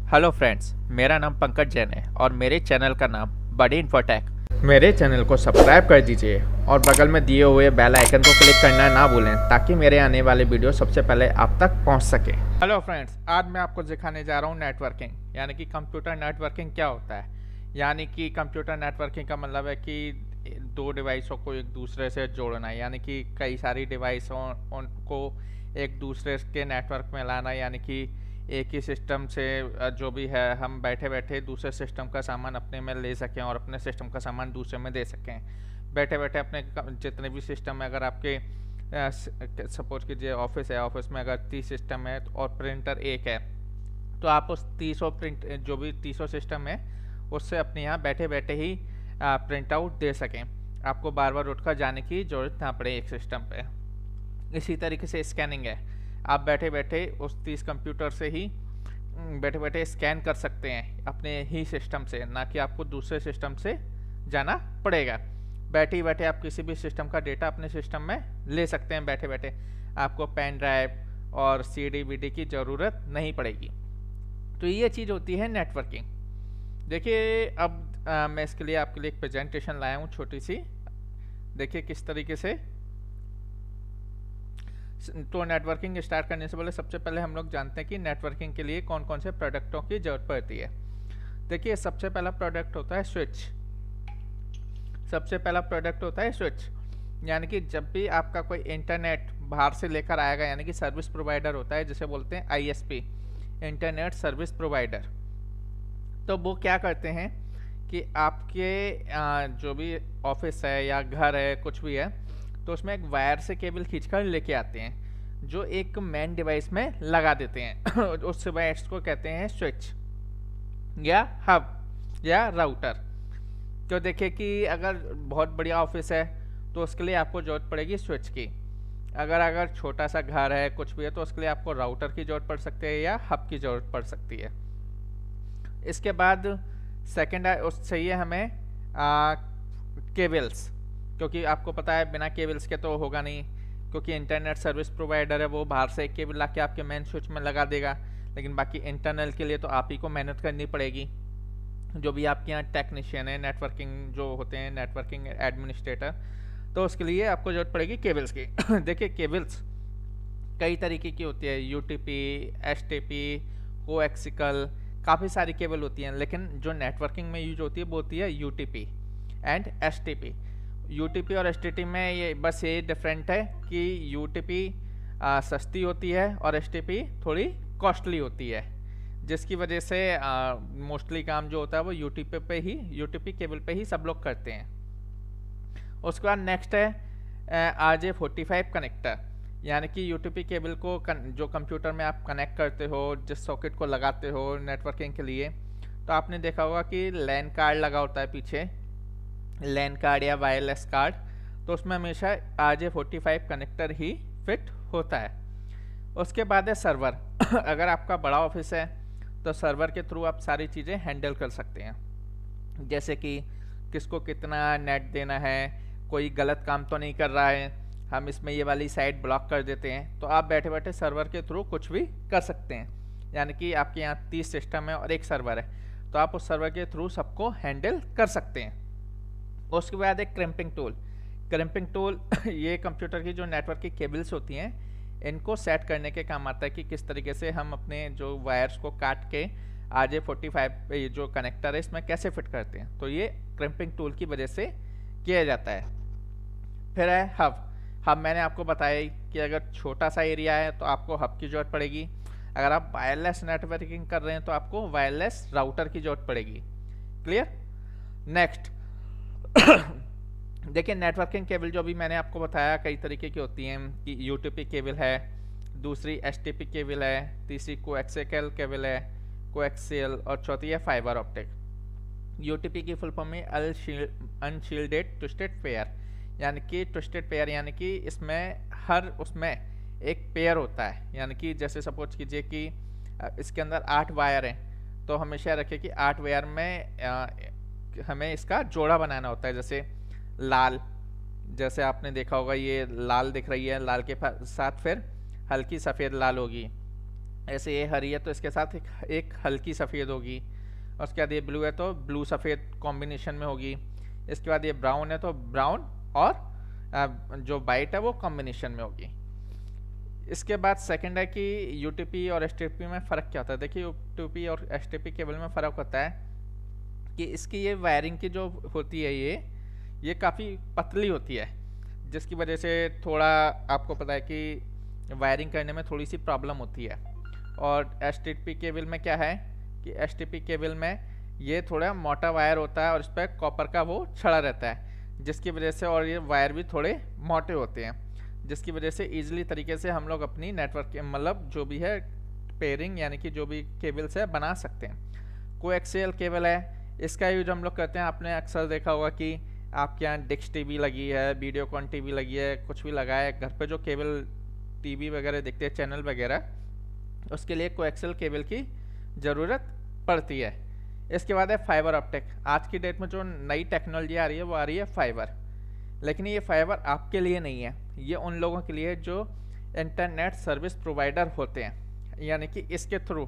Hello friends, मेरा नाम पंकज जैन है और मेरे चैनल का नाम बडी इन्फोटेक। मेरे चैनल को सब्सक्राइब कर दीजिए और बगल में दिए हुए बेल आइकन को क्लिक करना ना भूलें ताकि मेरे आने वाले वीडियो सबसे पहले आप तक पहुंच सके। हेलो फ्रेंड्स, आज मैं आपको दिखाने जा रहा हूं नेटवर्किंग, यानी कि कंप्यूटर नेटवर्किंग क्या होता है। यानी कि कंप्यूटर नेटवर्किंग का मतलब है कि दो डिवाइसों को एक दूसरे से जोड़ना, यानी कि कई सारी डिवाइसों उनको एक दूसरे के नेटवर्क में लाना, यानी कि एक ही सिस्टम से जो भी है हम बैठे बैठे दूसरे सिस्टम का सामान अपने में ले सकें और अपने सिस्टम का सामान दूसरे में दे सकें। बैठे बैठे अपने जितने भी सिस्टम है, अगर आपके सपोज कीजिए ऑफिस है, ऑफिस में अगर 30 सिस्टम है और प्रिंटर एक है, तो आप उस 30 प्रिंट जो भी 30 सिस्टम है उससे अपने यहाँ बैठे बैठे ही प्रिंट आउट दे सकें। आपको बार बार उठकर जाने की ज़रूरत ना पड़े एक सिस्टम पे। इसी तरीके से स्कैनिंग है, आप बैठे बैठे उस 30 कंप्यूटर से ही बैठे बैठे स्कैन कर सकते हैं अपने ही सिस्टम से, ना कि आपको दूसरे सिस्टम से जाना पड़ेगा। बैठे ही बैठे आप किसी भी सिस्टम का डेटा अपने सिस्टम में ले सकते हैं बैठे बैठे। आपको पेन ड्राइव और CD वीडी की ज़रूरत नहीं पड़ेगी। तो ये चीज़ होती है नेटवर्किंग। देखिए अब मैं इसके लिए आपके लिए एक प्रेजेंटेशन लाया हूँ छोटी सी। देखिए किस तरीके से। तो नेटवर्किंग स्टार्ट करने से पहले सबसे पहले हम लोग जानते हैं कि नेटवर्किंग के लिए कौन कौन से प्रोडक्टों की जरूरत पड़ती है। देखिए सबसे पहला प्रोडक्ट होता है स्विच। सबसे पहला प्रोडक्ट होता है स्विच, यानी कि जब भी आपका कोई इंटरनेट बाहर से लेकर आएगा, यानी कि सर्विस प्रोवाइडर होता है जिसे बोलते हैं ISP, इंटरनेट सर्विस प्रोवाइडर। तो वो क्या करते हैं कि आपके जो भी ऑफिस है या घर है कुछ भी है, तो उसमें एक वायर से केबल खींचकर लेके आते हैं जो एक मेन डिवाइस में लगा देते हैं। उस डिवाइस को कहते हैं स्विच या हब या राउटर। तो देखिए कि अगर बहुत बढ़िया ऑफिस है तो उसके लिए आपको ज़रूरत पड़ेगी स्विच की। अगर छोटा सा घर है कुछ भी है तो उसके लिए आपको राउटर की ज़रूरत पड़ सकती है या हब की ज़रूरत पड़ सकती है। इसके बाद सेकेंड चाहिए हमें केबल्स, क्योंकि आपको पता है बिना केबल्स के तो होगा नहीं, क्योंकि इंटरनेट सर्विस प्रोवाइडर है वो बाहर से एक केबल ला के आपके मेन स्विच में लगा देगा, लेकिन बाकी इंटरनल के लिए तो आप ही को मेहनत करनी पड़ेगी। जो भी आपके यहाँ टेक्नीशियन है, नेटवर्किंग जो होते हैं, नेटवर्किंग एडमिनिस्ट्रेटर, तो उसके लिए आपको जरूरत पड़ेगी केबल्स की। देखिए केबल्स कई तरीके की होती है, UTP, STP, कोएक्सिकल, काफ़ी सारी केबल होती हैं, लेकिन जो नेटवर्किंग में यूज होती है वो होती है UTP एंड STP। UTP और STP में ये बस ये डिफरेंट है कि UTP सस्ती होती है और STP थोड़ी कॉस्टली होती है, जिसकी वजह से मोस्टली काम जो होता है वो UTP केबल पे ही सब लोग करते हैं। उसके बाद नेक्स्ट है RJ45 कनेक्टर, यानी कि UTP केबल को जो कंप्यूटर में आप कनेक्ट करते हो, जिस सॉकेट को लगाते हो नेटवर्किंग के लिए, तो आपने देखा होगा कि लैन कार्ड लगा होता है पीछे, लैन कार्ड या वायरलेस कार्ड, तो उसमें हमेशा RJ45 कनेक्टर ही फिट होता है। उसके बाद है सर्वर। अगर आपका बड़ा ऑफिस है तो सर्वर के थ्रू आप सारी चीज़ें हैंडल कर सकते हैं, जैसे कि किसको कितना नेट देना है, कोई गलत काम तो नहीं कर रहा है, हम इसमें ये वाली साइट ब्लॉक कर देते हैं, तो आप बैठे बैठे सर्वर के थ्रू कुछ भी कर सकते हैं। यानी कि आपके यहाँ 30 सिस्टम है और एक सर्वर है, तो आप उस सर्वर के थ्रू सबको हैंडल कर सकते हैं। उसके बाद एक क्रैम्पिंग टूल। क्रैम्पिंग टूल ये कंप्यूटर की जो नेटवर्क की केबल्स होती हैं इनको सेट करने के काम आता है कि किस तरीके से हम अपने जो वायर्स को काट के RJ45 ये जो कनेक्टर है इसमें कैसे फिट करते हैं, तो ये क्रैम्पिंग टूल की वजह से किया जाता है। फिर है हब। हब मैंने आपको बताया कि अगर छोटा सा एरिया है तो आपको हब की ज़रूरत पड़ेगी, अगर आप वायरलेस नेटवर्किंग कर रहे हैं तो आपको वायरलेस राउटर की ज़रूरत पड़ेगी। क्लियर। नेक्स्ट देखिए नेटवर्किंग केबल जो भी मैंने आपको बताया कई तरीके की होती हैं कि UTP केबल है, दूसरी STP केबल है, तीसरी कोएक्सियल केबल है, कोएक्सियल, और चौथी है फाइबर ऑप्टिक। UTP की फुल फॉर्म में अनशील्डेड ट्विस्टेड पेयर, यानी कि ट्विस्टेड पेयर यानी कि इसमें हर उसमें एक पेयर होता है, यानी कि जैसे सपोज कीजिए कि इसके अंदर 8 वायर हैं, तो हमेशा रखिए कि 8 वायर में हमें इसका जोड़ा बनाना होता है। जैसे लाल, जैसे आपने देखा होगा ये लाल दिख रही है, लाल के साथ फिर हल्की सफ़ेद लाल होगी, ऐसे ये हरी है तो इसके साथ एक हल्की सफ़ेद होगी, और उसके बाद ये ब्लू है तो ब्लू सफ़ेद कॉम्बिनेशन में होगी। इसके बाद ये ब्राउन है तो ब्राउन और जो वाइट है वो कॉम्बिनेशन में होगी। इसके बाद सेकंड है कि यूटीपी और एसटीपी में फ़र्क क्या होता है। देखिए यूटीपी और एसटीपी केबल में फ़र्क होता है कि इसकी ये वायरिंग की जो होती है ये काफ़ी पतली होती है, जिसकी वजह से थोड़ा आपको पता है कि वायरिंग करने में थोड़ी सी प्रॉब्लम होती है। और एसटीपी केबल में क्या है कि एसटीपी केबल में ये थोड़ा मोटा वायर होता है और इस पर कॉपर का वो छड़ा रहता है, जिसकी वजह से, और ये वायर भी थोड़े मोटे होते हैं, जिसकी वजह से ईजिली तरीके से हम लोग अपनी नेटवर्क मतलब जो भी है पेयरिंग यानी कि जो भी केबल्स है बना सकते हैं। कोएक्सियल केबल है, इसका यूज हम लोग करते हैं। आपने अक्सर देखा होगा कि आपके यहाँ डिक्स टीवी लगी है, वीडियोकॉन टीवी लगी है, कुछ भी लगा है घर पे, जो केबल टीवी वगैरह देखते हैं चैनल वगैरह, उसके लिए कोएक्सियल केबल की ज़रूरत पड़ती है। इसके बाद है फाइबर ऑप्टिक। आज की डेट में जो नई टेक्नोलॉजी आ रही है वो आ रही है फाइबर, लेकिन ये फाइबर आपके लिए नहीं है, ये उन लोगों के लिए जो इंटरनेट सर्विस प्रोवाइडर होते हैं। यानी कि इसके थ्रू,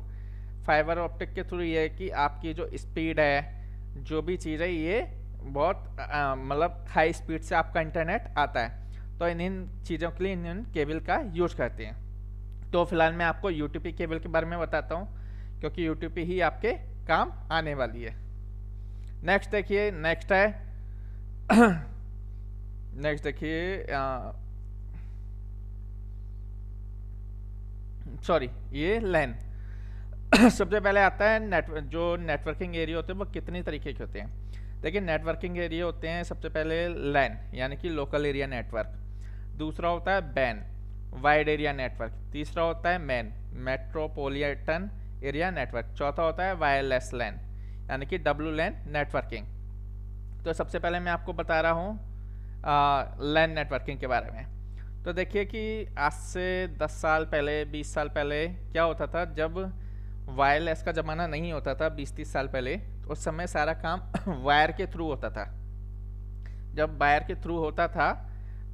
फाइबर ऑप्टिक के थ्रू ये है कि आपकी जो स्पीड है, जो भी चीज़ है, ये बहुत मतलब हाई स्पीड से आपका इंटरनेट आता है। तो इन चीज़ों के लिए इन केबल का यूज करते हैं। तो फिलहाल मैं आपको यूटीपी केबल के बारे में बताता हूँ, क्योंकि यूटीपी ही आपके काम आने वाली है। नेक्स्ट देखिए, नेक्स्ट है नेक्स्ट देखिए, सॉरी, ये लैन। सबसे पहले आता है जो नेटवर्किंग एरिया होते हैं वो कितनी तरीके के होते हैं। देखिए नेटवर्किंग एरिया होते हैं सबसे पहले लैन यानी कि लोकल एरिया नेटवर्क, दूसरा होता है बैन वाइड एरिया नेटवर्क, तीसरा होता है मैन मेट्रोपॉलिटन एरिया नेटवर्क, चौथा होता है वायरलेस लैन यानी कि डब्ल्यू लैन नेटवर्किंग। तो सबसे पहले मैं आपको बता रहा हूँ लैन नेटवर्किंग के बारे में। तो देखिए कि आज से 10 साल पहले, 20 साल पहले क्या होता था, जब वायरलेस का ज़माना नहीं होता था 20-30 साल पहले, तो उस समय सारा काम वायर के थ्रू होता था। जब वायर के थ्रू होता था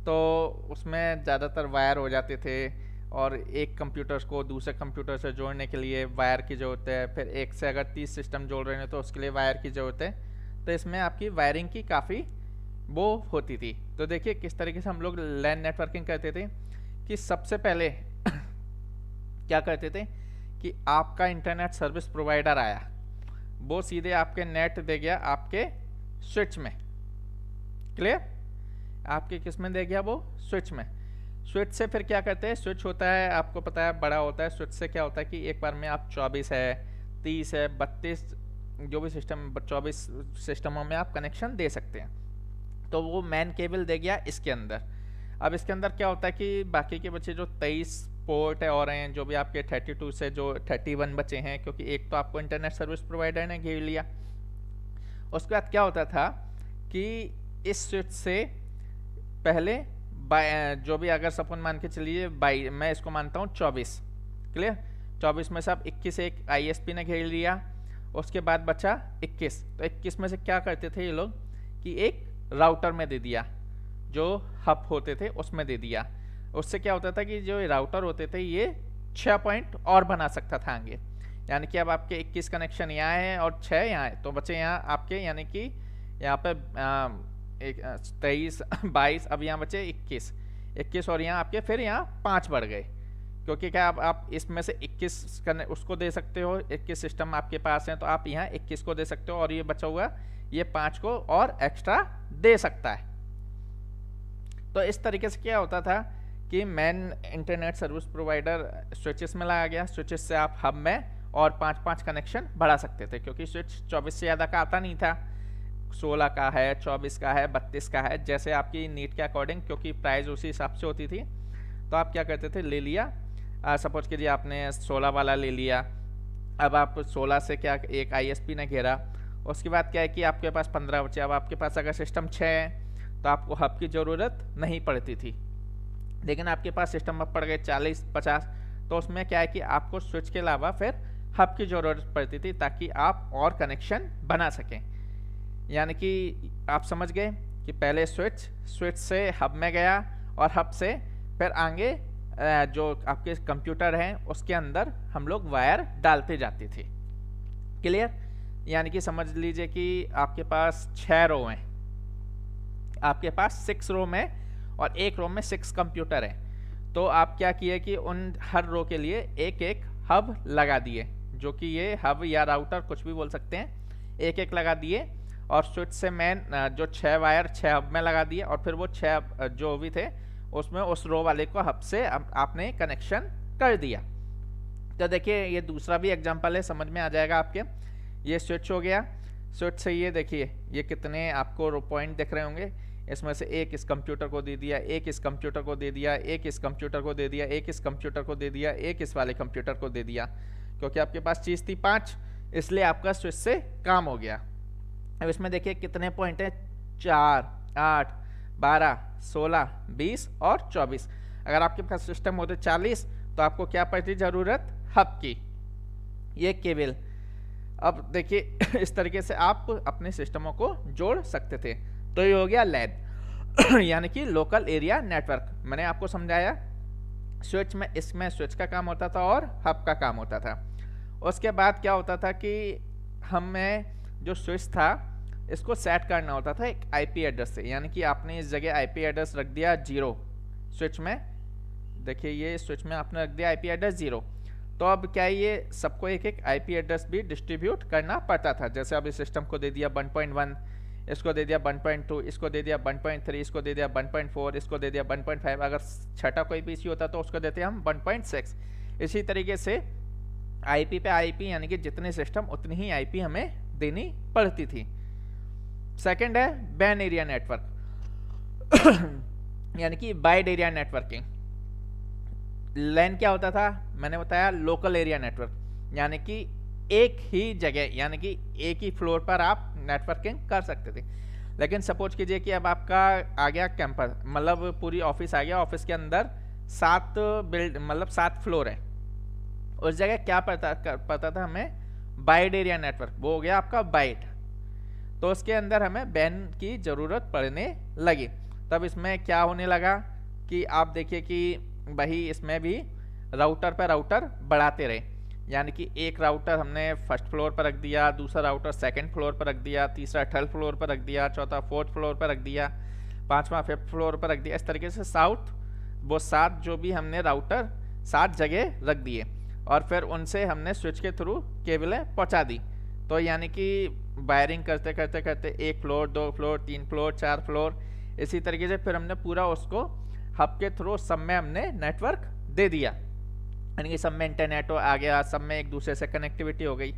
तो उसमें ज़्यादातर वायर हो जाते थे, और एक कंप्यूटर को दूसरे कंप्यूटर से जोड़ने के लिए वायर की ज़रूरत है, फिर एक से अगर 30 सिस्टम जोड़ रहे हैं तो उसके लिए वायर की ज़रूरत है। तो इसमें आपकी वायरिंग की काफ़ी वो होती थी। तो देखिए किस तरीके से हम लोग लैन नेटवर्किंग करते थे कि सबसे पहले क्या करते थे कि आपका इंटरनेट सर्विस प्रोवाइडर आया, वो सीधे आपके नेट दे गया आपके स्विच में। क्लियर? आपके किस में दे गया? वो स्विच में। स्विच से फिर क्या करते हैं, स्विच होता है आपको पता है बड़ा होता है। स्विच से क्या होता है कि एक बार में आप 24 है, 30 है, 32 जो भी सिस्टम, 24 सिस्टमों में आप कनेक्शन दे सकते हैं। तो वो मैन केबल दे गया इसके अंदर। अब इसके अंदर क्या होता है कि बाकी के बच्चे जो 23 पोर्ट है और हैं, जो भी आपके 32 से जो 31 बचे हैं, क्योंकि एक तो आपको इंटरनेट सर्विस प्रोवाइडर ने घेर लिया। उसके बाद क्या होता था कि इस स्विच से पहले जो भी, अगर सपोज मान के चलिए मैं इसको मानता हूँ 24, क्लियर? 24 में से आप 21 एक ISP ने घेर लिया, उसके बाद बचा 21। तो 21 में से क्या करते थे ये लोग कि एक राउटर में दे दिया, जो हब होते थे उसमें दे दिया। उससे क्या होता था कि जो राउटर होते थे ये 6 पॉइंट और बना सकता था आगे, यानी कि अब आपके 21 कनेक्शन यहाँ है और 6 यहाँ है, तो बचे यहाँ आपके, यानी कि यहाँ पे 23 22, अब यहाँ बचे 21 और यहाँ आपके फिर यहाँ 5 बढ़ गए, क्योंकि क्या आप इसमें से 21 उसको दे सकते हो, 21 सिस्टम आपके पास हैं तो आप यहाँ 21 को दे सकते हो, और ये बचा हुआ ये 5 को और एक्स्ट्रा दे सकता है। तो इस तरीके से क्या होता था कि man internet service provider switches में लाया गया। स्विचेस से आप हब में और 5-5 कनेक्शन बढ़ा सकते थे, क्योंकि स्विच 24 से ज़्यादा का आता नहीं था, 16 का है, 24 का है, 32 का है, जैसे आपकी नीड के अकॉर्डिंग, क्योंकि प्राइस उसी हिसाब से होती थी। तो आप क्या करते थे, ले लिया, सपोज कीजिए आपने 16 वाला ले लिया। अब आप 16 से क्या एक ISP ने घेरा, उसके बाद क्या है कि आपके पास 15 बचे। अब आपके पास अगर सिस्टम 6 है तो आपको हब की ज़रूरत नहीं पड़ती थी, लेकिन आपके पास सिस्टम अब पड़ गए 40-50, तो उसमें क्या है कि आपको स्विच के अलावा फिर हब की ज़रूरत पड़ती थी, ताकि आप और कनेक्शन बना सकें। यानी कि आप समझ गए कि पहले स्विच से हब में गया, और हब से फिर आगे जो आपके कंप्यूटर हैं उसके अंदर हम लोग वायर डालते जाते थे। क्लियर? यानी कि समझ लीजिए कि आपके पास 6 रो हैं, आपके पास 6 रो में और एक रो में 6 कंप्यूटर हैं। तो आप क्या किए कि उन हर रो के लिए एक एक हब लगा दिए, जो कि ये हब या राउटर कुछ भी बोल सकते हैं, एक एक लगा दिए और स्विच से मेन जो 6 वायर 6 हब में लगा दिए और फिर वो 6 जो भी थे उसमें उस रो वाले को हब से आपने कनेक्शन कर दिया। तो देखिए ये दूसरा भी एग्जांपल है, समझ में आ जाएगा आपके। ये स्विच हो गया, स्विच से ये देखिए ये कितने आपको पॉइंट दिख रहे होंगे, इसमें से एक इस कंप्यूटर को दे दिया, एक इस कंप्यूटर को दे दिया, एक इस कंप्यूटर को दे दिया, एक इस कंप्यूटर को दे दिया, एक इस वाले कंप्यूटर को दे दिया, क्योंकि आपके पास चीज़ थी 5, इसलिए आपका स्विच से काम हो गया। अब इसमें देखिए कितने पॉइंट हैं, 4, 8, 12, 16, 20 और 24। अगर आपके पास सिस्टम होते 40 तो आपको क्या पड़ती ज़रूरत, हब की, ये केबल। अब देखिए इस तरीके से आप अपने सिस्टमों को जोड़ सकते थे। तो ये हो गया लैन यानी कि लोकल एरिया नेटवर्क। मैंने आपको समझाया स्विच में, इसमें स्विच का काम होता था और हब का काम होता था। उसके बाद क्या होता था कि हमें जो स्विच था इसको सेट करना होता था एक आईपी एड्रेस से, यानी कि आपने इस जगह आईपी एड्रेस रख दिया 0 स्विच में, देखिए ये स्विच में आपने रख दिया आईपी एड्रेस 0। तो अब क्या है, ये सबको एक एक आईपी एड्रेस भी डिस्ट्रीब्यूट करना पड़ता था। जैसे अब इस सिस्टम को दे दिया 1.1, इसको दे दिया 1.2, इसको दे दिया 1.3, इसको दे दिया 1.4, इसको दे दिया 1.5, अगर छठा कोई पीसी होता तो उसको देते हम 1.6। इसी तरीके से आईपी पे आईपी, यानी कि जितने सिस्टम उतनी ही आईपी हमें देनी पड़ती थी। सेकंड है बैन एरिया नेटवर्क यानी कि वाइड एरिया नेटवर्किंग। लैन क्या होता था, मैंने बताया लोकल एरिया नेटवर्क, यानी कि एक ही जगह, यानी कि एक ही फ्लोर पर आप नेटवर्किंग कर सकते थे। लेकिन सपोज कीजिए कि अब आपका आ गया कैंपस, मतलब पूरी ऑफिस आ गया, ऑफिस के अंदर 7 फ्लोर है, उस जगह क्या पता था हमें, वाइड एरिया नेटवर्क, वो हो गया आपका वाइड। तो उसके अंदर हमें बैन की जरूरत पड़ने लगी। तब इसमें क्या होने लगा कि आप देखिए कि वही इसमें भी राउटर पर राउटर बढ़ाते रहे, यानी कि एक राउटर हमने फर्स्ट फ्लोर पर रख दिया, दूसरा राउटर सेकंड फ्लोर पर रख दिया, तीसरा थर्ड फ्लोर पर रख दिया, चौथा फोर्थ फ्लोर पर रख दिया, पांचवा फिफ्थ फ्लोर पर रख दिया। इस तरीके से वो 7 जो भी हमने राउटर 7 जगह रख दिए और फिर उनसे हमने स्विच के थ्रू केबलें पहुंचा दी। तो यानी कि वायरिंग करते करते करते 1 फ्लोर 2 फ्लोर 3 फ्लोर 4 फ्लोर, इसी तरीके से फिर हमने पूरा उसको हब के थ्रू सब में हमने नेटवर्क दे दिया, यानी कि सब में इंटरनेट आ गया, सब में एक दूसरे से कनेक्टिविटी हो गई।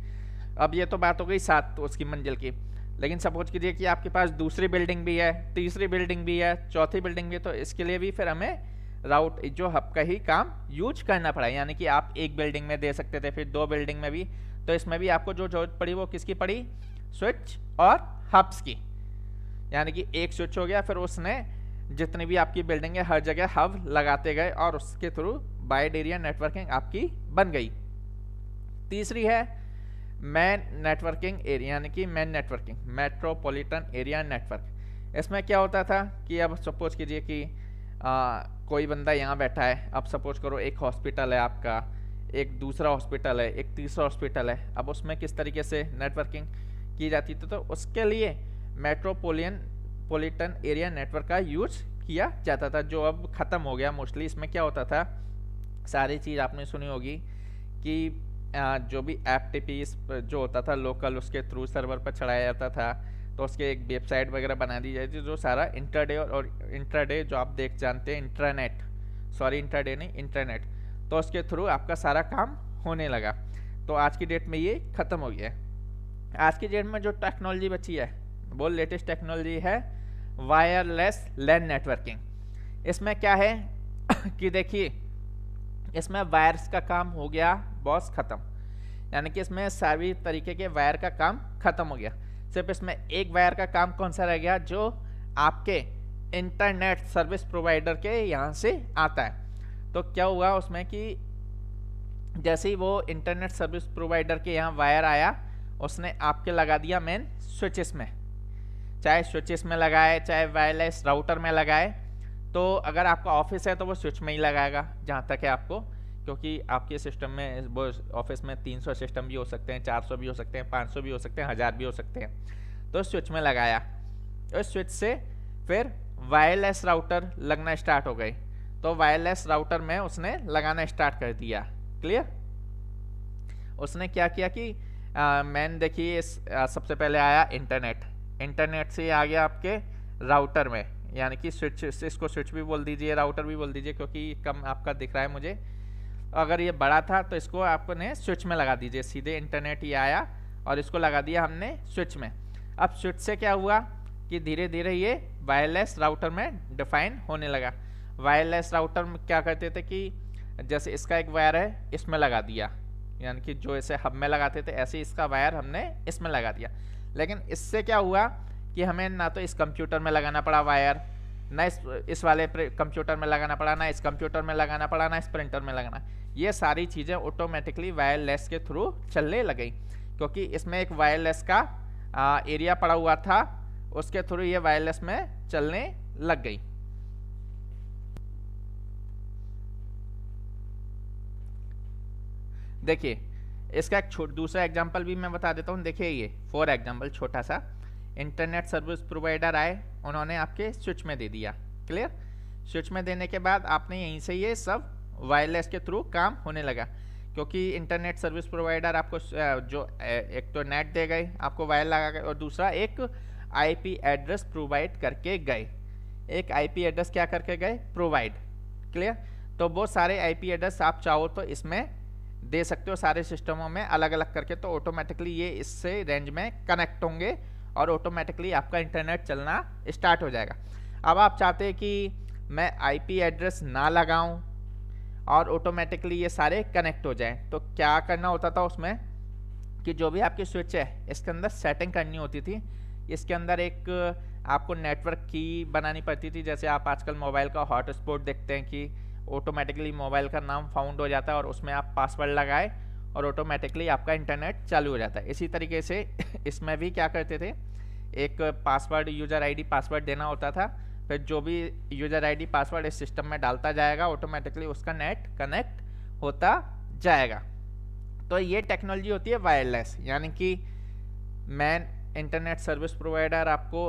अब ये तो बात हो गई 7 तो उसकी मंजिल की, लेकिन सपोज कीजिए कि आपके पास दूसरी बिल्डिंग भी है, तीसरी बिल्डिंग भी है, चौथी बिल्डिंग भी है, तो इसके लिए भी फिर हमें राउट जो हब का ही काम यूज करना पड़ा। यानी कि आप एक बिल्डिंग में दे सकते थे, फिर 2 बिल्डिंग में भी, तो इसमें भी आपको जो जरूरत पड़ी वो किसकी पड़ी, स्विच और हब्स की। यानी कि एक स्विच हो गया, फिर उसने जितनी भी आपकी बिल्डिंग है हर जगह हब लगाते गए और उसके थ्रू वाइड एरिया नेटवर्किंग आपकी बन गई। तीसरी है मैन नेटवर्किंग एरिया, यानी कि man networking, metropolitan area network. इसमें क्या होता था कि अब सपोज कीजिए कि कोई बंदा यहाँ बैठा है, अब सपोज करो एक हॉस्पिटल है आपका, एक दूसरा हॉस्पिटल है, एक तीसरा हॉस्पिटल है, अब उसमें किस तरीके से नेटवर्किंग की जाती थी, तो उसके लिए मेट्रोपॉलिटन एरिया नेटवर्क का यूज किया जाता था, जो अब ख़त्म हो गया मोस्टली। इसमें क्या होता था, सारी चीज़ आपने सुनी होगी कि जो भी FTP जो होता था लोकल, उसके थ्रू सर्वर पर चढ़ाया जाता था, तो उसके एक वेबसाइट वगैरह बना दी जाती थी, जो सारा इंट्राडे जो आप जानते हैं, इंट्राडे नहीं इंटरनेट, तो उसके थ्रू आपका सारा काम होने लगा। तो आज की डेट में ये ख़त्म हो गया है। आज की डेट में जो टेक्नोलॉजी बची है वो लेटेस्ट टेक्नोलॉजी है वायरलेस लैन नेटवर्किंग। इसमें क्या है कि देखिए इसमें वायर्स का काम हो गया बॉस ख़त्म, यानी कि इसमें सभी तरीके के वायर का काम ख़त्म हो गया। सिर्फ इसमें एक वायर का काम कौन सा रह गया, जो आपके इंटरनेट सर्विस प्रोवाइडर के यहाँ से आता है। तो क्या हुआ उसमें कि जैसे ही वो इंटरनेट सर्विस प्रोवाइडर के यहाँ वायर आया, उसने आपके लगा दिया मेन स्विचेस में, चाहे स्विचेस में लगाए चाहे वायरलेस राउटर में लगाए, तो अगर आपका ऑफिस है तो वो स्विच में ही लगाएगा जहाँ तक है आपको, क्योंकि आपके सिस्टम में वो ऑफिस में 300 सिस्टम भी हो सकते हैं, 400 भी हो सकते हैं, 500 भी हो सकते हैं, 1000 भी हो सकते हैं। तो स्विच में लगाया, उस स्विच से फिर वायरलेस राउटर लगना स्टार्ट हो गई, तो वायरलेस राउटर में उसने लगाना स्टार्ट कर दिया। क्लियर? उसने क्या किया कि मैन देखिए सबसे पहले आया इंटरनेट, इंटरनेट से आ गया आपके राउटर में, यानी कि स्विच, इसको स्विच भी बोल दीजिए, राउटर भी बोल दीजिए, क्योंकि कम आपका दिख रहा है मुझे। अगर ये बड़ा था तो इसको आपने स्विच में लगा दीजिए, सीधे इंटरनेट ही आया और इसको लगा दिया हमने स्विच में। अब स्विच से क्या हुआ कि धीरे धीरे ये वायरलेस राउटर में डिफाइन होने लगा। वायरलेस राउटर में क्या करते थे कि जैसे इसका एक वायर है इसमें लगा दिया, यानी कि जो इसे हब में लगाते थे ऐसे इसका वायर हमने इसमें लगा दिया। लेकिन इससे क्या हुआ कि हमें ना तो इस कंप्यूटर में लगाना पड़ा वायर, ना इस वाले कंप्यूटर में लगाना पड़ा, ना इस कंप्यूटर में लगाना पड़ा, ना इस प्रिंटर में लगाना। ये सारी चीज़ें ऑटोमेटिकली वायरलेस के थ्रू चलने लगी, क्योंकि इसमें एक वायरलेस का एरिया पड़ा हुआ था, उसके थ्रू ये वायरलेस में चलने लग गई। देखिए इसका एक दूसरा एग्जांपल भी मैं बता देता हूँ। देखिए ये फॉर एग्जांपल छोटा सा, इंटरनेट सर्विस प्रोवाइडर आए, उन्होंने आपके स्विच में दे दिया। क्लियर? स्विच में देने के बाद आपने यहीं से ये सब वायरलेस के थ्रू काम होने लगा, क्योंकि इंटरनेट सर्विस प्रोवाइडर आपको जो एक तो नेट दे गए आपको वायर लगा गए, और दूसरा एक आईपी एड्रेस प्रोवाइड करके गए। एक आईपी एड्रेस क्या करके गए? प्रोवाइड। क्लियर? तो वो सारे आईपी एड्रेस आप चाहो तो इसमें दे सकते हो, सारे सिस्टमों में अलग अलग करके, तो ऑटोमेटिकली ये इससे रेंज में कनेक्ट होंगे और ऑटोमेटिकली आपका इंटरनेट चलना स्टार्ट हो जाएगा। अब आप चाहते हैं कि मैं आईपी एड्रेस ना लगाऊं और ऑटोमेटिकली ये सारे कनेक्ट हो जाएं, तो क्या करना होता था उसमें कि जो भी आपकी स्विच है इसके अंदर सेटिंग करनी होती थी। इसके अंदर एक आपको नेटवर्क की बनानी पड़ती थी, जैसे आप आजकल मोबाइल का हॉटस्पॉट देखते हैं कि ऑटोमेटिकली मोबाइल का नाम फाउंड हो जाता है और उसमें आप पासवर्ड लगाए और ऑटोमेटिकली आपका इंटरनेट चालू हो जाता है। इसी तरीके से इसमें भी क्या करते थे, एक पासवर्ड यूज़र आईडी पासवर्ड देना होता था, फिर जो भी यूज़र आईडी पासवर्ड इस सिस्टम में डालता जाएगा ऑटोमेटिकली उसका नेट कनेक्ट होता जाएगा। तो ये टेक्नोलॉजी होती है वायरलेस, यानी कि मैन इंटरनेट सर्विस प्रोवाइडर आपको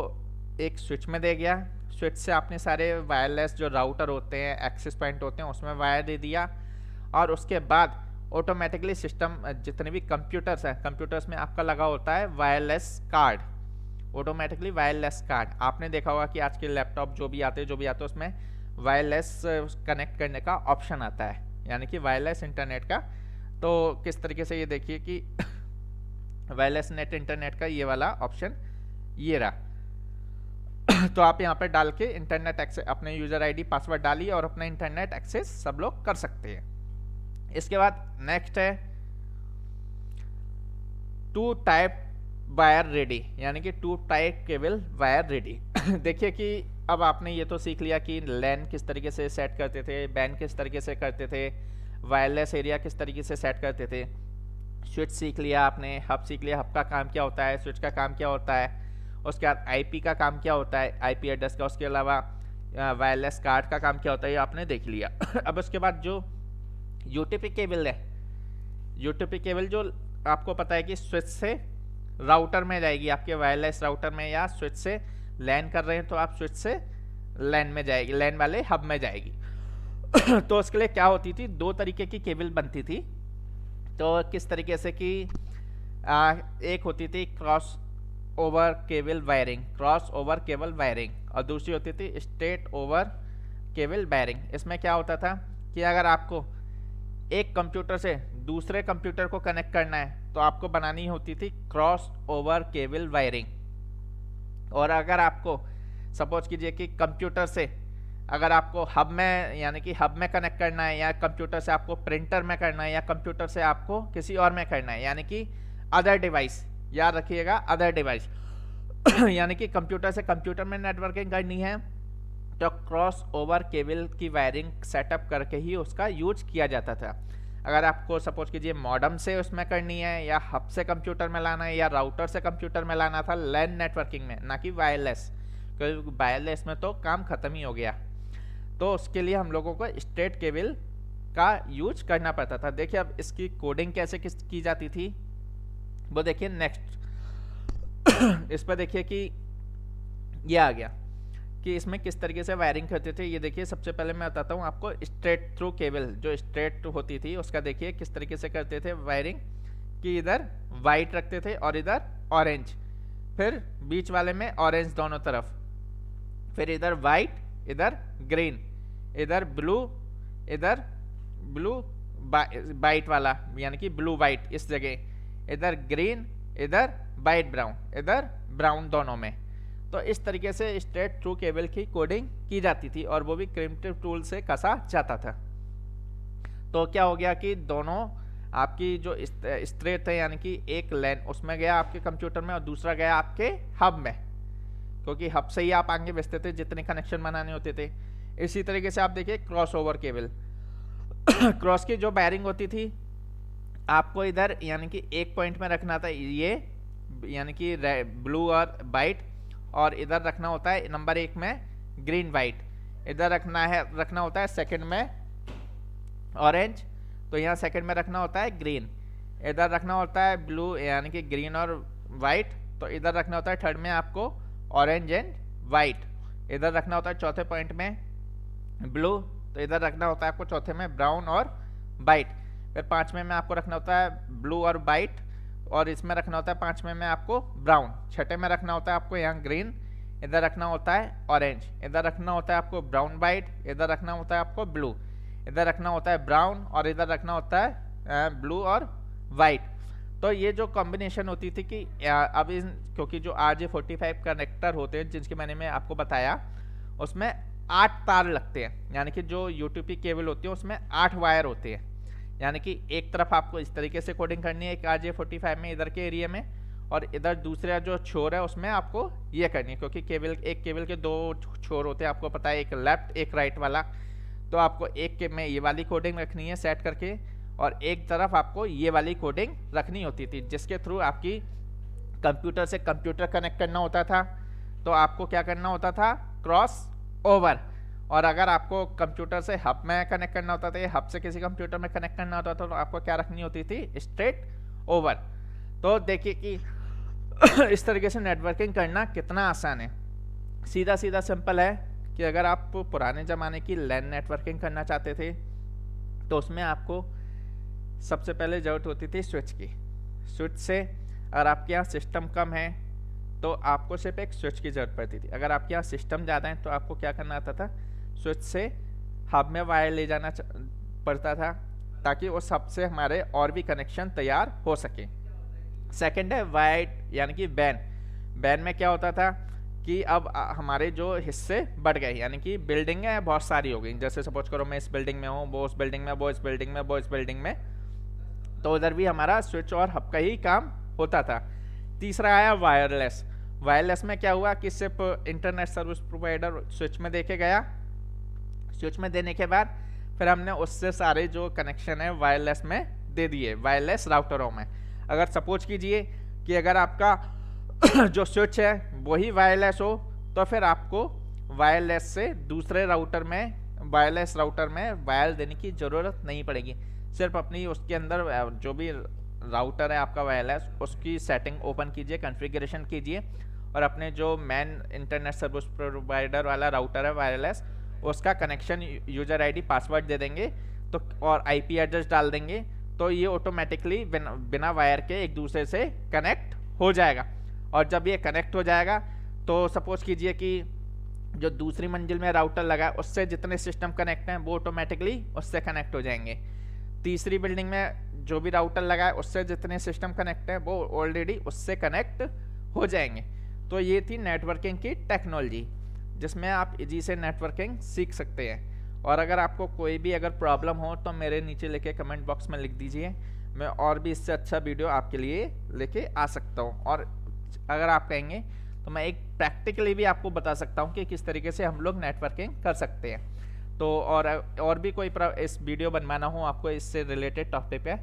एक स्विच में दे गया, स्विच से आपने सारे वायरलेस जो राउटर होते हैं, एक्सेस पॉइंट होते हैं, उसमें वायर दे दिया, और उसके बाद ऑटोमेटिकली सिस्टम जितने भी कंप्यूटर्स हैं, कंप्यूटर्स में आपका लगा होता है wireless card, automatically wireless card. आपने देखा होगा कि आज के लैपटॉप जो भी आते हैं उसमें वायरलेस कनेक्ट करने का ऑप्शन आता है, यानी कि वायरलेस इंटरनेट का। तो किस तरीके से ये देखिए कि वायरलेस नेट इंटरनेट का ये वाला ऑप्शन ये रहा। तो आप यहाँ पर डाल के इंटरनेट एक्सेस, अपने यूजर आईडी पासवर्ड डालिए और अपना इंटरनेट एक्सेस सब लोग कर सकते हैं। इसके बाद नेक्स्ट है टू टाइप वायर रेडी, यानी कि two type cable wire ready. देखिए कि अब आपने ये तो सीख लिया कि लैन किस तरीके से सेट करते थे, बैन किस तरीके से करते थे, वायरलेस एरिया किस तरीके से सेट करते थे, स्विच सीख लिया आपने, हब सीख लिया, हब का काम क्या होता है, स्विच का काम क्या होता है, उसके बाद आईपी का काम क्या होता है, आईपी एड्रेस का, उसके अलावा वायरलेस कार्ड का काम क्या होता है, ये आपने देख लिया। अब उसके बाद जो यूटीपी केबल है, यूटीपी केबल जो आपको पता है कि स्विच से राउटर में जाएगी, आपके वायरलेस राउटर में, या स्विच से लैन कर रहे हैं तो आप स्विच से लैन में जाएगी, लैन वाले हब में जाएगी। तो उसके लिए क्या होती थी, दो तरीके की केबल बनती थी। तो किस तरीके से कि एक होती थी cross over cable wiring, cross over cable wiring, और दूसरी होती थी स्ट्रेट ओवर केबल वायरिंग। इसमें क्या होता था कि अगर आपको एक कंप्यूटर से दूसरे कंप्यूटर को कनेक्ट करना है तो आपको बनानी होती थी क्रॉस ओवर केबल वायरिंग। और अगर आपको सपोज कीजिए कि कंप्यूटर से अगर आपको हब में, यानी कि हब में कनेक्ट करना है, या कंप्यूटर से आपको प्रिंटर में करना है, या कंप्यूटर से आपको किसी और में करना है, यानी कि अदर डिवाइस, याद रखिएगा अदर डिवाइस, यानी कि कंप्यूटर से कंप्यूटर में नेटवर्किंग करनी है तो क्रॉस ओवर केबल की वायरिंग सेटअप करके ही उसका यूज किया जाता था। अगर आपको सपोज कीजिए मॉडेम से उसमें करनी है, या हब से कंप्यूटर में लाना है, या राउटर से कंप्यूटर में लाना था लैन नेटवर्किंग में, ना कि वायरलेस, क्योंकि वायरलेस में तो काम खत्म ही हो गया। तो उसके लिए हम लोगों को स्ट्रेट केबल का यूज करना पड़ता था। देखिए अब इसकी कोडिंग कैसे की जाती थी वो देखिए नेक्स्ट इस पर देखिए कि ये आ गया कि इसमें किस तरीके से वायरिंग करते थे। ये देखिए सबसे पहले मैं बताता हूँ आपको स्ट्रेट थ्रू केबल जो स्ट्रेट होती थी उसका देखिए किस तरीके से करते थे वायरिंग, कि इधर वाइट रखते थे और इधर ऑरेंज, फिर बीच वाले में ऑरेंज दोनों तरफ, फिर इधर वाइट इधर ग्रीन, इधर ब्लू वाइट वाला यानी कि ब्लू वाइट इस जगह, इधर ग्रीन, इधर वाइट ब्राउन, इधर ब्राउन दोनों में। तो इस तरीके से स्ट्रेट थ्रू केबल की कोडिंग की जाती थी और वो भी क्रिप्टिव टूल से कसा जाता था। तो क्या हो गया कि दोनों आपकी जो स्ट्रेट है यानी कि एक लैन उसमें गया आपके कंप्यूटर में और दूसरा गया आपके हब में, क्योंकि हब से ही आप आगे भेजते थे जितने कनेक्शन बनाने होते थे। इसी तरीके से आप देखिए क्रॉस ओवर केबल क्रॉस की जो वायरिंग होती थी आपको इधर यानी कि एक पॉइंट में रखना था ये यानी कि ब्लू और वाइट, और इधर रखना होता है नंबर 1 में ग्रीन वाइट, इधर रखना होता है सेकंड में ऑरेंज, तो यहाँ सेकंड में रखना होता है ग्रीन, इधर रखना होता है ब्लू यानी कि ग्रीन और वाइट, तो इधर रखना होता है थर्ड में आपको ऑरेंज एंड वाइट, इधर रखना होता है चौथे पॉइंट में ब्लू, तो इधर रखना होता है आपको चौथे में ब्राउन और वाइट, फिर पांचवें में आपको रखना होता है ब्लू और वाइट, और इसमें रखना होता है पांचवें में आपको ब्राउन, छठे में रखना होता है आपको यहाँ ग्रीन, इधर रखना होता है ऑरेंज, इधर रखना होता है आपको ब्राउन वाइट, इधर रखना होता है आपको ब्लू, इधर रखना होता है ब्राउन, और इधर रखना होता है ब्लू और वाइट। तो ये जो कॉम्बिनेशन होती थी कि अब क्योंकि जो RJ45 कनेक्टर होते हैं जिनके मैंने मैं आपको बताया उसमें 8 तार लगते हैं, यानी कि जो UTP केबल होती है उसमें 8 वायर होते हैं, यानी कि एक तरफ आपको इस तरीके से कोडिंग करनी है एक RJ45 में इधर के एरिया में, और इधर दूसरा जो छोर है उसमें आपको ये करनी है, क्योंकि एक केबल के 2 छोर होते हैं आपको पता है, एक लेफ्ट एक राइट वाला, तो आपको एक के में ये वाली कोडिंग रखनी है सेट करके, और एक तरफ आपको ये वाली कोडिंग रखनी होती थी जिसके थ्रू आपकी कंप्यूटर से कंप्यूटर कनेक्ट करना होता था। तो आपको क्या करना होता था क्रॉस ओवर, और अगर आपको कंप्यूटर से हब में कनेक्ट करना होता था, हब से किसी कंप्यूटर में कनेक्ट करना होता था, तो आपको क्या रखनी होती थी स्ट्रेट ओवर। तो देखिए कि इस तरीके से नेटवर्किंग करना कितना आसान है, सीधा सीधा सिंपल है कि अगर आप पुराने ज़माने की लैन नेटवर्किंग करना चाहते थे तो उसमें आपको सबसे पहले ज़रूरत होती थी स्विच की। स्विच से अगर आपके यहाँ सिस्टम कम है तो आपको सिर्फ एक स्विच की ज़रूरत पड़ती थी, अगर आपके यहाँ सिस्टम ज़्यादा है तो आपको क्या करना आता था स्विच से हब में वायर ले जाना पड़ता था ताकि उस हब से हमारे और भी कनेक्शन तैयार हो सके। सेकंड है वाइड यानी कि बैन में क्या होता था कि अब हमारे जो हिस्से बढ़ गए, यानी कि बिल्डिंगें बहुत सारी हो गई, जैसे सपोज करो मैं इस बिल्डिंग में हूँ, वो उस बिल्डिंग में, वो इस बिल्डिंग में, वो इस बिल्डिंग में, तो उधर भी हमारा स्विच और हब का ही काम होता था। तीसरा आया वायरलेस। वायरलेस में क्या हुआ कि सिर्फ इंटरनेट सर्विस प्रोवाइडर स्विच में देके गया, स्विच में देने के बाद फिर हमने उससे सारे जो कनेक्शन है वायरलेस में दे दिए, वायरलेस राउटरों में। अगर सपोज कीजिए कि अगर आपका जो स्विच है वही वायरलेस हो तो फिर आपको वायरलेस से दूसरे राउटर में, वायरलेस राउटर में वायर देने की ज़रूरत नहीं पड़ेगी, सिर्फ अपनी उसके अंदर जो भी राउटर है आपका वायरलेस उसकी सेटिंग ओपन कीजिए, कॉन्फ़िगरेशन कीजिए, और अपने जो मेन इंटरनेट सर्विस प्रोवाइडर वाला राउटर है वायरलेस उसका कनेक्शन यूजर आईडी पासवर्ड दे देंगे तो और आईपी एड्रेस डाल देंगे, तो ये ऑटोमेटिकली बिना वायर के एक दूसरे से कनेक्ट हो जाएगा। और जब ये कनेक्ट हो जाएगा तो सपोज कीजिए कि जो दूसरी मंजिल में राउटर लगा है उससे जितने सिस्टम कनेक्ट हैं वो ऑटोमेटिकली उससे कनेक्ट हो जाएंगे। तीसरी बिल्डिंग में जो भी राउटर लगा है उससे जितने सिस्टम कनेक्ट हैं वो ऑलरेडी उससे कनेक्ट हो जाएंगे। तो ये थी नेटवर्किंग की टेक्नोलॉजी जिसमें आप इजी से नेटवर्किंग सीख सकते हैं। और अगर आपको कोई भी अगर प्रॉब्लम हो तो मेरे नीचे लेके कमेंट बॉक्स में लिख दीजिए, मैं और भी इससे अच्छा वीडियो आपके लिए लेके आ सकता हूँ। और अगर आप कहेंगे तो मैं एक प्रैक्टिकली भी आपको बता सकता हूँ कि किस तरीके से हम लोग नेटवर्किंग कर सकते हैं। तो और भी कोई इस वीडियो बनवाना हो आपको इससे रिलेटेड टॉपिक पे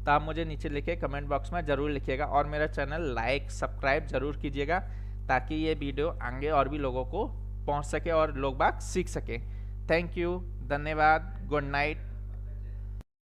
तो आप मुझे नीचे लिखे कमेंट बॉक्स में ज़रूर लिखिएगा, और मेरा चैनल लाइक सब्सक्राइब ज़रूर कीजिएगा ताकि ये वीडियो आगे और भी लोगों को पहुँच सके और लोग बाग सीख सके। थैंक यू, धन्यवाद, गुड नाइट।